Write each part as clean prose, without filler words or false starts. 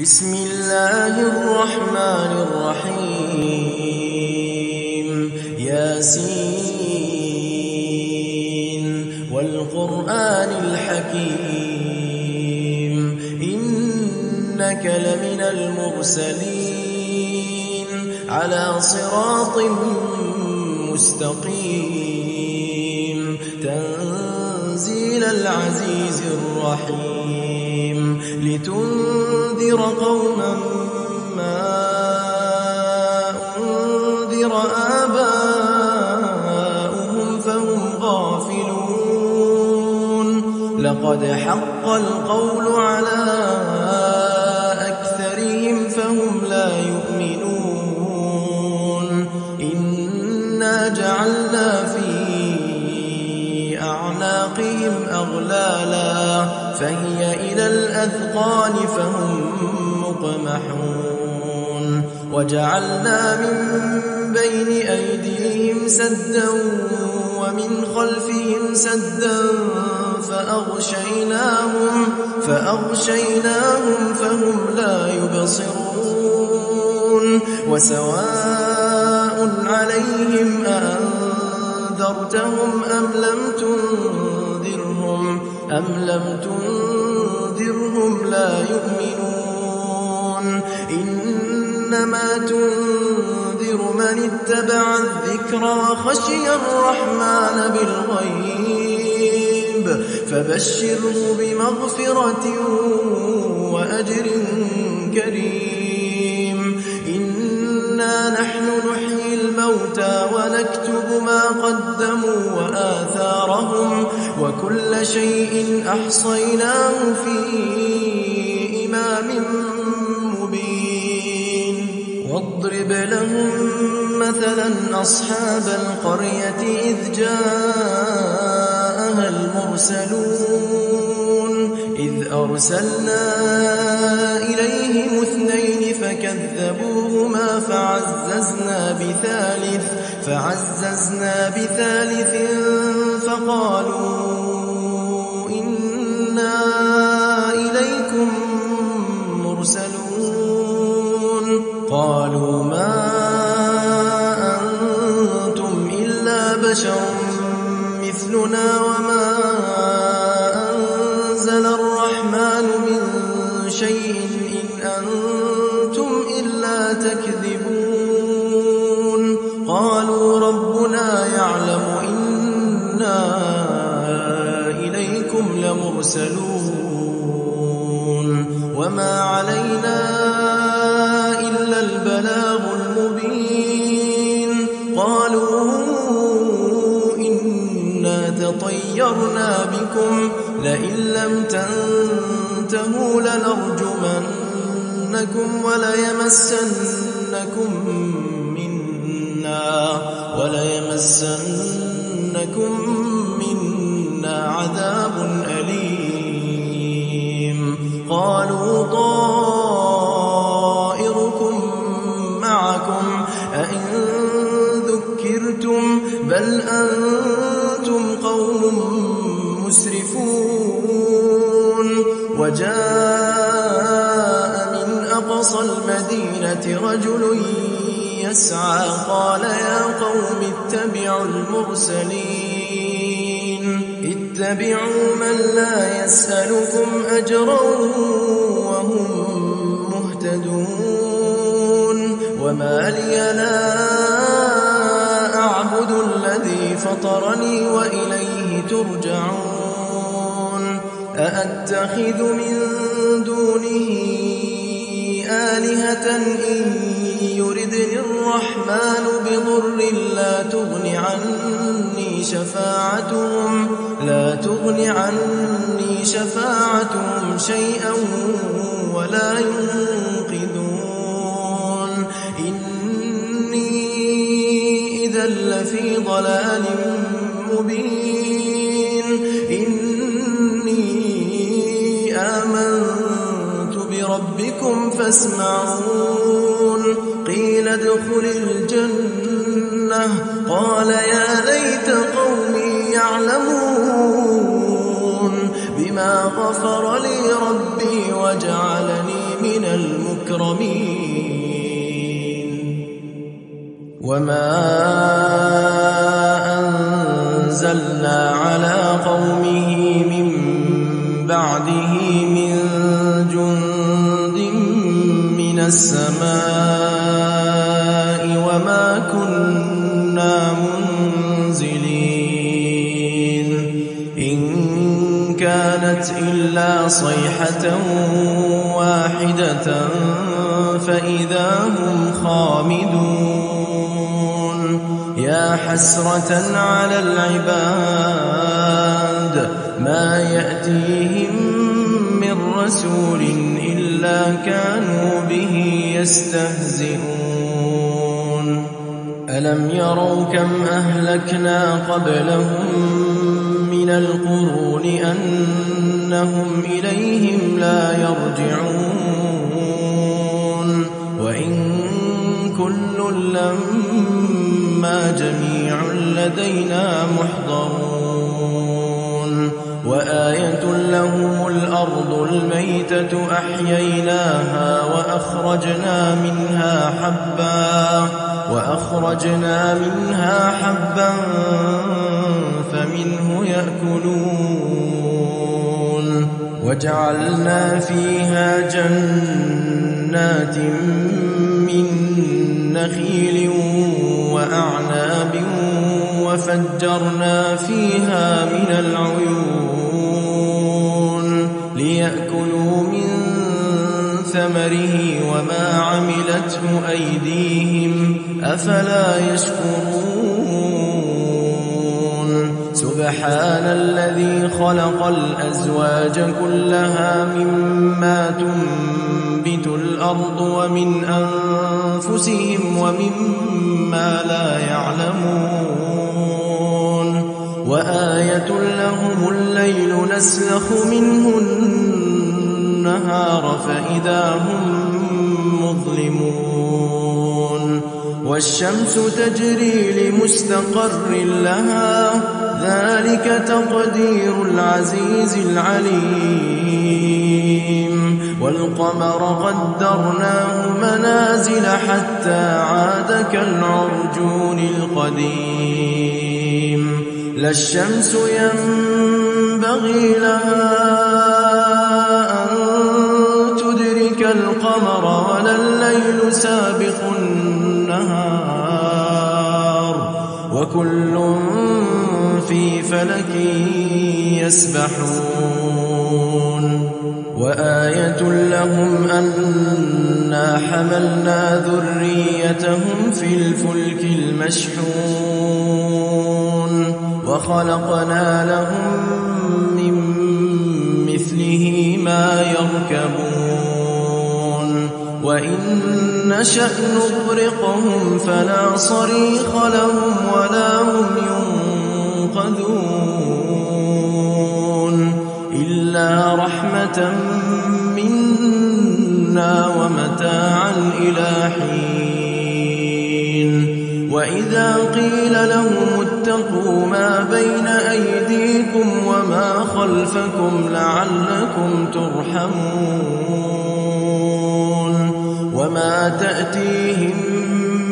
بسم الله الرحمن الرحيم ياسين والقرآن الحكيم إنك لمن المرسلين على صراط مستقيم تنزيل العزيز الرحيم لتنذر قوما ما أنذر آباؤهم فهم غافلون لقد حق القول على أكثرهم فهم لا يؤمنون إنا جعلنا في أعناقهم أغلالا فهي إلى الأذقان فهم مقمحون وجعلنا من بين أيديهم سدا ومن خلفهم سدا فأغشيناهم فهم لا يبصرون وسواء عليهم أأنذرتهم أم لم تنذرهم لا يؤمنون إنما تنذر من اتبع الذكر وخشي الرحمن بالغيب فبشره بمغفرة وأجر كريم إنا نحن نحيي الموتى ونكتب ما قدموا وآثارهم وكل شيء أحصيناه في إمام مبين واضرب لهم مثلا أصحاب القرية إذ جاءها المرسلون إذ أرسلنا إليهم 2 فكذبوهما فعززنا بثالث فقالوا إنا إليكم مرسلون قالوا ما أنتم إلا بشر مثلنا وما أنزل الرحمن من شيء إن أنتم إلا تكذبون قالوا ربنا يعلم إنا إليكم لمرسلون وما علينا إلا البلاغ المبين قالوا إنا تطيرنا بكم لئن لم تنتهوا لنرجمنكم وليمسنكم منا عذاب أليم قالوا طائركم معكم أئن ذكرتم بل أنتم قوم مسرفون وجاء من أقصى المدينة رجل يسعى قال يا قوم اتبعوا اتبعوا من لا يسألكم أجرا وهم مهتدون وما لي لا أعبد الذي فطرني وإليه ترجعون أأتخذ من دونه آلهة إن يردني الرحمن بضر لا تغن عني شفاعتهم شيئا ولا ينقذون إني إذا لفي ضلال مبين إني آمنت بربكم فاسمعون قيل ادخل الجنة قال يا ليت قومي يعلمون بما غفر لي ربي وجعلني من المكرمين. وما أنزلنا على قومه من بعده من جند من السماء وما كنا منزلين إن كانت إلا صيحة واحدة فإذا هم خامدون. يا حسرة على العباد ما يأتيهم من رسول إلا كانوا به يستهزئون. ألم يروا كم أهلكنا قبلهم من القرون أنهم إليهم لا يرجعون وإن كل لما جميع لدينا محضرون. وآية لهم الأرض الميتة أحييناها وأخرجنا منها حبا فمنه يأكلون. وجعلنا فيها جنات من نخيل وأعناب وفجرنا فيها من العيون ليأكلوا من ثمره وما عملته أيديهم أفلا يشكرون. سبحان الذي خلق الأزواج كلها مما تنبت الأرض ومن أنفسهم ومما لا يعلمون. وآية لهم الليل نسلخ منه النهار فإذا هم مظلمون. والشمس تجري لمستقر لها ذلك تقدير العزيز العليم. والقمر قدرناه منازل حتى عاد كالعرجون القديم. لا الشمس ينبغي لها أن تدرك القمر ولا الليل سابق النهار وكل في فلك يسبحون. وآية لهم أنا حملنا ذريتهم في الفلك المشحون وخلقنا لهم من مثله ما يركبون. وإن نشأ نغرقهم فلا صريخ لهم ولا هم ينقذون إلا رحمة منا ومتاعا إلى حين. وإذا قيل لهم اتقوا ما بين أيديكم وما خلفكم لعلكم ترحمون. وما تأتيهم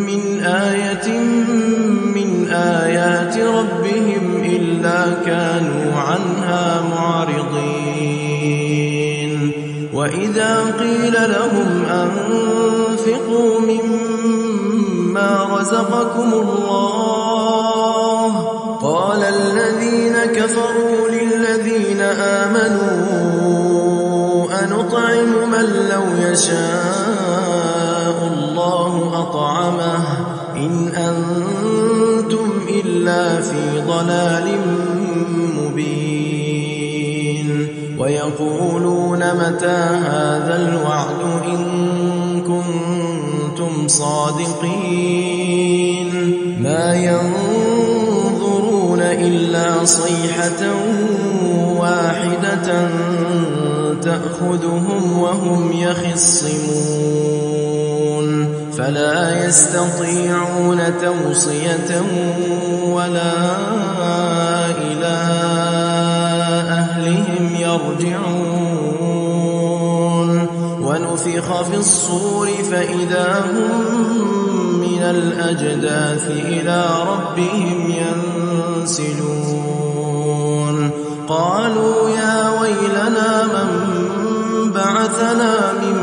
من آية من آيات ربهم إلا كانوا عنها معرضين. وإذا قيل لهم أنفقوا مما رزقكم الله قال الذين كفروا للذين آمنوا أنطعم من لو يشاء الله أطعمه إن أنتم إلا في ضلال مبين. ويقولون متى هذا الوعد إن كنتم صادقين. ما ينظرون إلا صيحة واحدة تأخذهم وهم يخصمون فلا يستطيعون توصية ولا إلى أهلهم يرجعون. ونفخ في الصور فإذا هم من الأجداث إلى ربهم ينسلون قالوا يا ويلنا من بعثنا من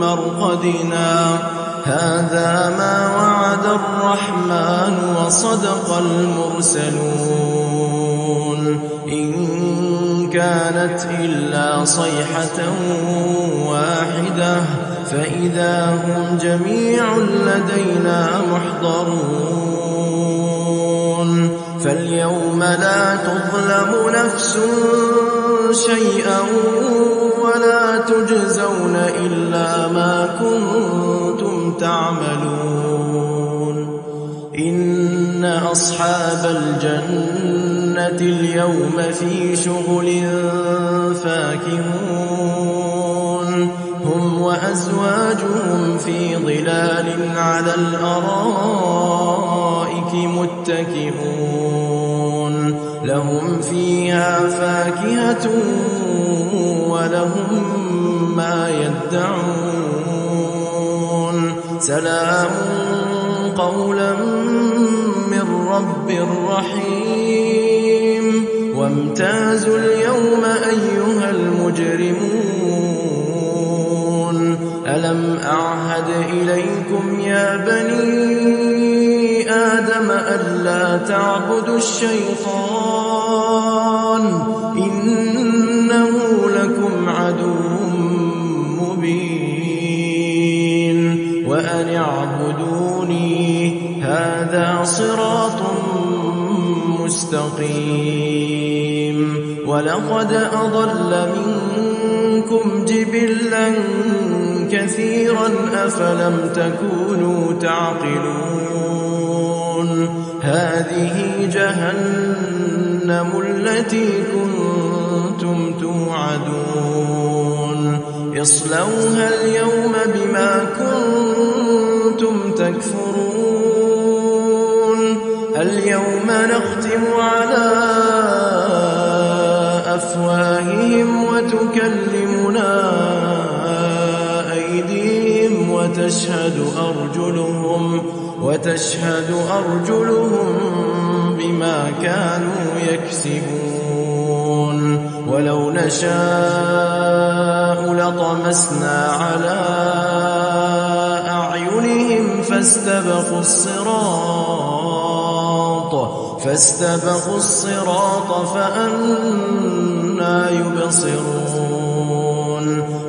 مرقدنا هذا ما وعد الرحمن وصدق المرسلون إن كانت إلا صيحة واحدة فإذا هم جميع لدينا محضرون فاليوم لا تظلم نفس شيئا ولا تجزون إلا ما كنتم تعملون إن أصحاب الجنة اليوم في شغل فاكهون هم وأزواجهم في ظلال على الأرائك متكئون لهم فيها فاكهة ولهم ما يدعون سلام قولا من رب رحيم وامتازوا اليوم أيها المجرمون ألم أعهد إليكم يا بني آدم ألا تعبدوا الشيطان إنه لكم عدو مبين وأن اعبدوني هذا صراط مستقيم ولقد أضل منكم جبلا كثيرا أفلم تكونوا تعقلون هذه جهنم التي كنتم توعدون اصلوها اليوم بما كنتم تكفرون اليوم نختم على أفواههم وتكلمنا أيديهم وتشهد أرجلهم بما كانوا يكسبون ولو نشاء لطمسنا على أعينهم فاستبقوا الصراط فأنى يبصرون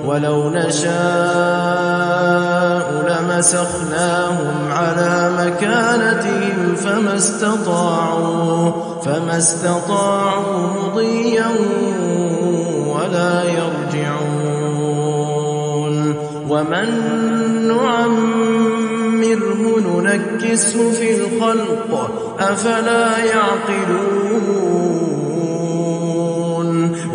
ولو نشاء لمسخناهم على مكانتهم فما استطاعوا مضيا ولا يرجعون ومن نعمره ننكسه في الخلق أفلا يعقلون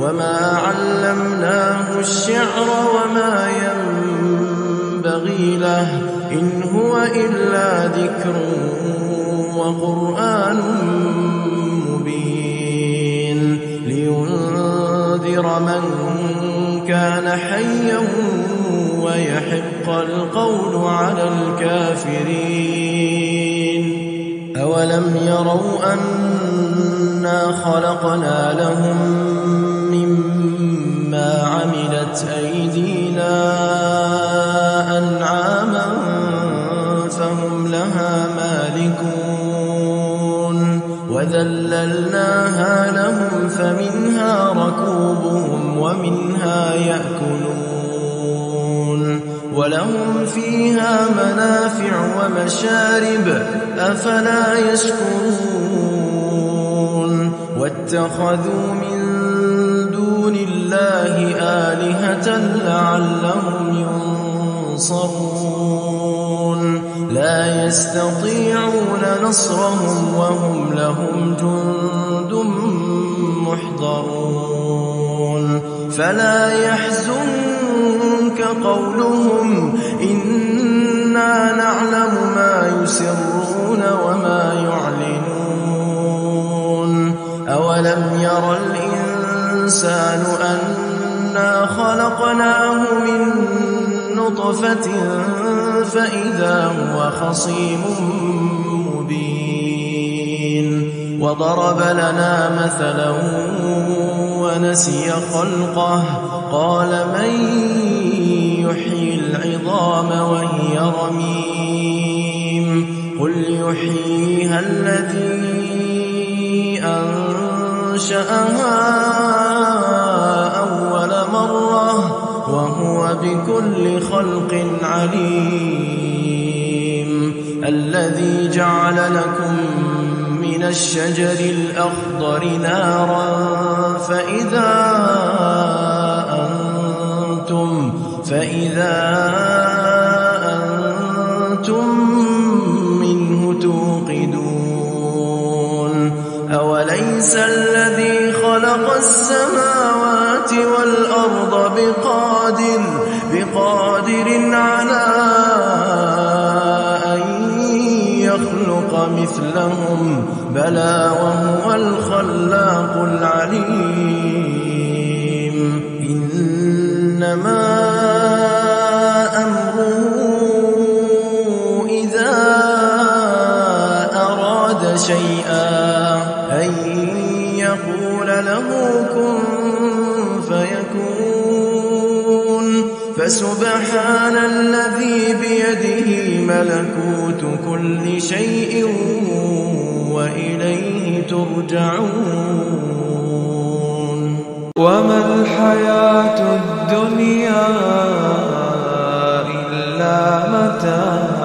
وما علمناه الشعر وما ينبغي له إن هو إلا ذكر وقرآن مبين لينذر من كان حيا ويحق القول على الكافرين أولم يروا أنا خلقنا لهم مما عملت أيدينا أنعاما فهم لها مالكون وذللناها لهم فمنها ركوبهم ومنها يأكلون ولهم فيها منافع ومشارب أفلا يشكرون واتخذوا من دون الله آلهة لعلهم ينصرون لا يستطيعون نصرهم وهم لهم جند محضرون فلا يحزنك قولهم إنا نعلم ما يسرون وما يعلنون أولم ير الإنسان أنا خلقناه من نطفة فإذا هو خصيم مبين وضرب لنا مثلا ونسي خلقه قال من يحيي العظام وهي رميم قل يحييها الذي أنشأها أول مرة وهو بكل خلق عليم الذي جعل لكم من الشجر الأخضر نارا فإذا أنتم منه توقدون أوليس الذي خلق السماوات والأرض بقادر على أن يخلق مثلهم بلى وهو الخلاق العليم إنما أمره إذا أراد شيئا أن يقول له كن فيكون فسبحان الذي بيده ملكوت كل شيء وإليه ترجعون وما الحياة الدنيا إلا متاع